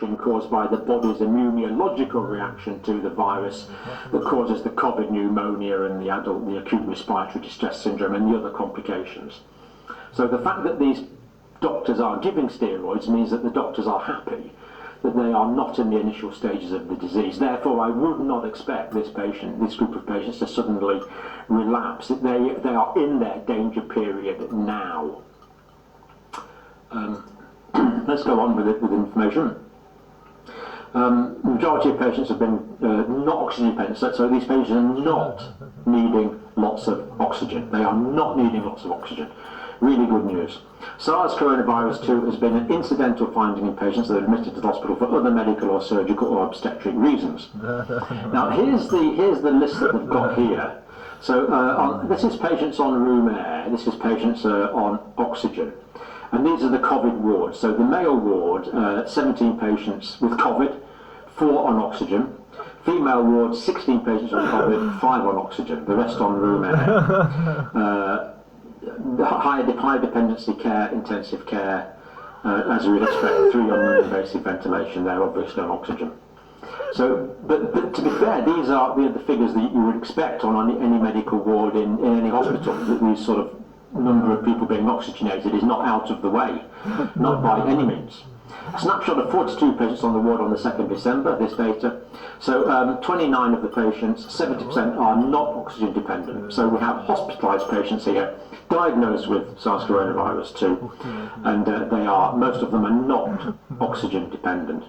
reaction caused by the body's immunological reaction to the virus that causes the COVID pneumonia and the acute respiratory distress syndrome and the other complications. So the fact that these doctors are giving steroids means that the doctors are happy that they are not in the initial stages of the disease. Therefore, I would not expect this group of patients to suddenly relapse. They are in their danger period now. Let's go on with information. The majority of patients have been not oxygen dependent, so these patients are not needing lots of oxygen. They are not needing lots of oxygen. Really good news. SARS coronavirus 2 has been an incidental finding in patients that are admitted to the hospital for other medical or surgical or obstetric reasons. Now here's the list that they've got here. So this is patients on room air, this is patients on oxygen. And these are the COVID wards. So the male ward, 17 patients with COVID, 4 on oxygen. Female ward, 16 patients on COVID, 5 on oxygen, the rest on room air. High dependency care, intensive care, as we would expect, 3 on non-invasive ventilation, they're obviously on oxygen. So, but to be fair, these are the figures that you would expect on any medical ward in any hospital. These sort of number of people being oxygenated is not out of the way, not by any means. A snapshot of 42 patients on the ward on the 2nd of December, this data. So 29 of the patients, 70% are not oxygen dependent. So we have hospitalised patients here, diagnosed with SARS coronavirus 2, and most of them are not oxygen dependent.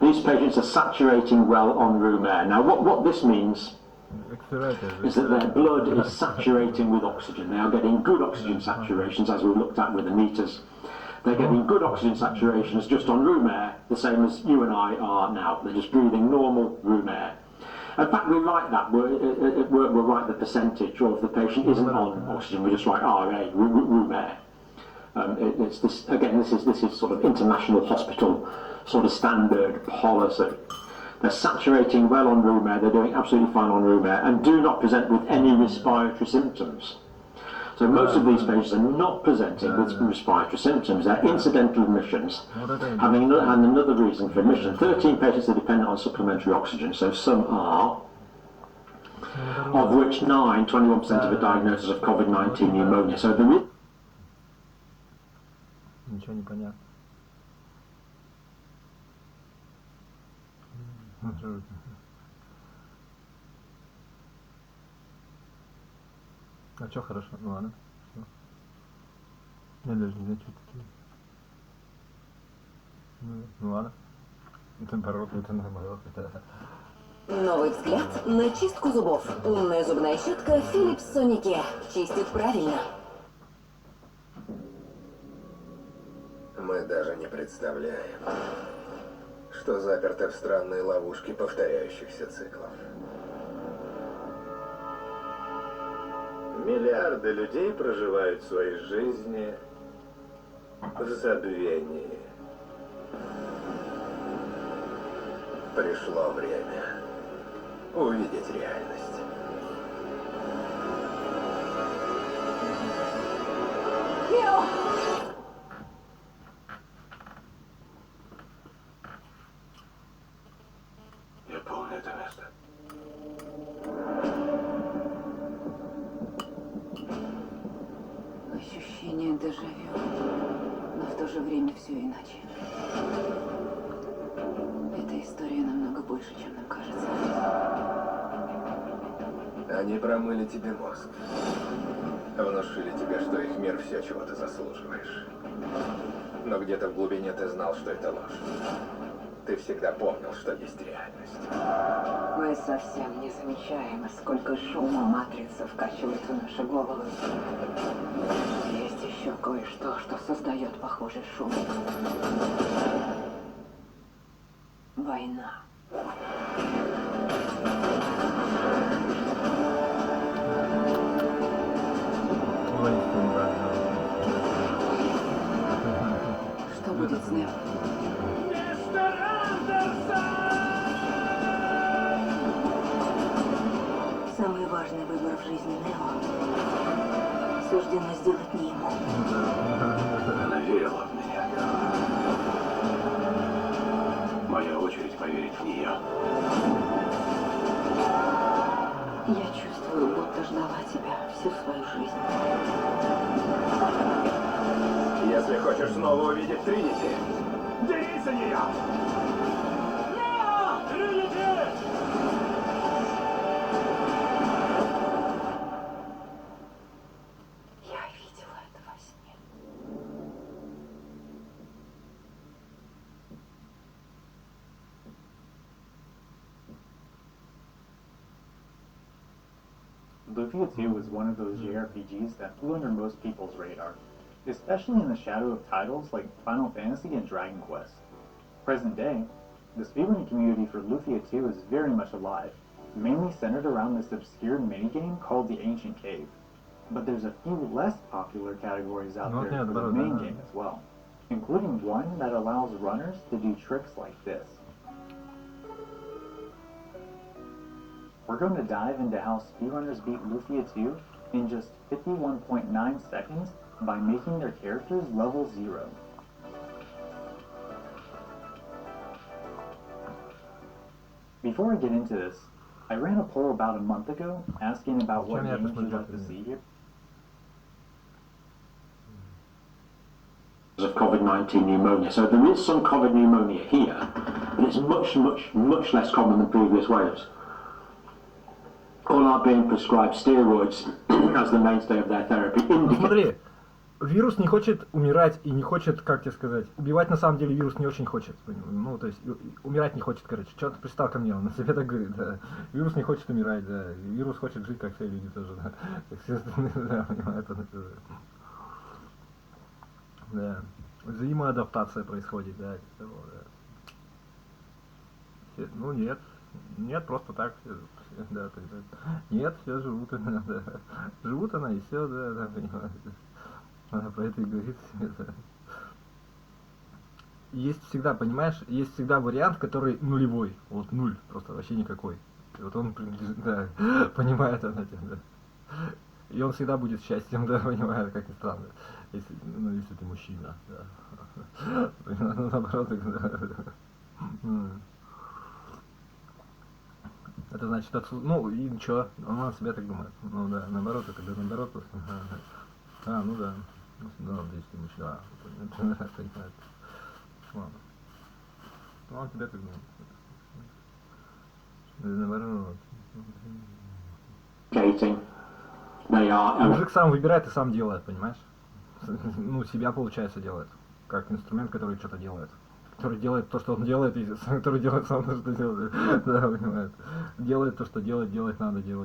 These patients are saturating well on room air. Now what this means is that their blood is saturating with oxygen. They are getting good oxygen saturations, as we looked at with the meters. They're getting good oxygen saturations just on room air, the same as you and I are now. They're just breathing normal room air. In fact, we write that, we'll write the percentage of the patient isn't on oxygen, we just write RA, room air. This is sort of international hospital sort of standard policy. They're saturating well on room air, they're doing absolutely fine on room air, and do not present with any respiratory symptoms. So most of these patients are not presenting with respiratory symptoms. They're incidental admissions, having another reason for admission. 13 patients are dependent on supplementary oxygen, so some are, of which 21% of a diagnosis of COVID-19 pneumonia. So there is... Ничего не понятно. А чё хорошо? Ну ладно. Я даже не знаю, что такие. Ну ладно. Это наоборот, это наоборот. Новый взгляд на чистку зубов. Умная зубная щетка Philips Sonicare. Чистит правильно. Мы даже не представляем, что заперты в странной ловушке повторяющихся циклов. Миллиарды людей проживают свои жизни в забвении. Пришло время увидеть реальность. Я помню это место. Ощущение дежавю, но в то же время все иначе. Эта история намного больше, чем нам кажется. Они промыли тебе мозг. Внушили тебе, что их мир все, чего ты заслуживаешь. Но где-то в глубине ты знал, что это ложь. Ты всегда помнил, что есть реальность. Мы совсем не замечаем, сколько шума матрица вкачивает в наши головы. Есть еще кое-что, что создает похожий шум. Война. Что будет с Нео? Самый важный выбор в жизни Нео суждено сделать не ему. Она верила в меня. очередь поверить в нее. Я чувствую, будто ждала тебя всю свою жизнь. Если хочешь снова увидеть Тринити, дерись за нее! Я видела это во сне. Lufia 2 is one of those JRPGs that flew under most people's radar, especially in the shadow of titles like Final Fantasy and Dragon Quest. Present day, the speedrunning community for Lufia 2 is very much alive, mainly centered around this obscure minigame called the Ancient Cave. But there's a few less popular categories out there for the main game as well, including one that allows runners to do tricks like this. We're going to dive into how speedrunners beat Lufia 2 in just 51.9 seconds by making their characters level 0. Before I get into this, I ran a poll about a month ago asking about what games you'd like to see here. Of COVID-19 pneumonia. So there is some COVID pneumonia here, but it's much less common than previous waves. All are being prescribed steroids as the mainstay of their therapy. Ну смотри, вирус не хочет умирать и не хочет, как тебе сказать, убивать на самом деле вирус не очень хочет. Ну, то есть, умирать не хочет, короче. Что ты пристал ко мне, он на себе так говорит, да. Вирус не хочет умирать, да. Вирус хочет жить, как все люди тоже, да. Как все остальные, да, это, да. Взаимоадаптация происходит, да. Ну, нет. Нет, просто так, да, нет, все живут, да, живут она и все, да, понимаете, она про это и говорит, да. Есть всегда, понимаешь, есть всегда вариант, который нулевой, вот нуль, просто вообще никакой, и вот он, да, понимает она тебя, да, и он всегда будет счастьем, да, понимает, как ни странно, если, ну, если ты мужчина, да, наоборот, да. Это значит, ну и ничего, он о себе так думает. Ну да, наоборот, это да, наоборот просто. А, ну да. Да, если мужчина, понимает. Ладно. Ну он тебя так думает. Наоборот. Мужик сам выбирает и сам делает, понимаешь? Ну, себя, получается, делает. Как инструмент, который что-то делает. Который делает то, что он делает, и который делает сам то, что делает. Да, понимает. Делает то, что делать надо делать.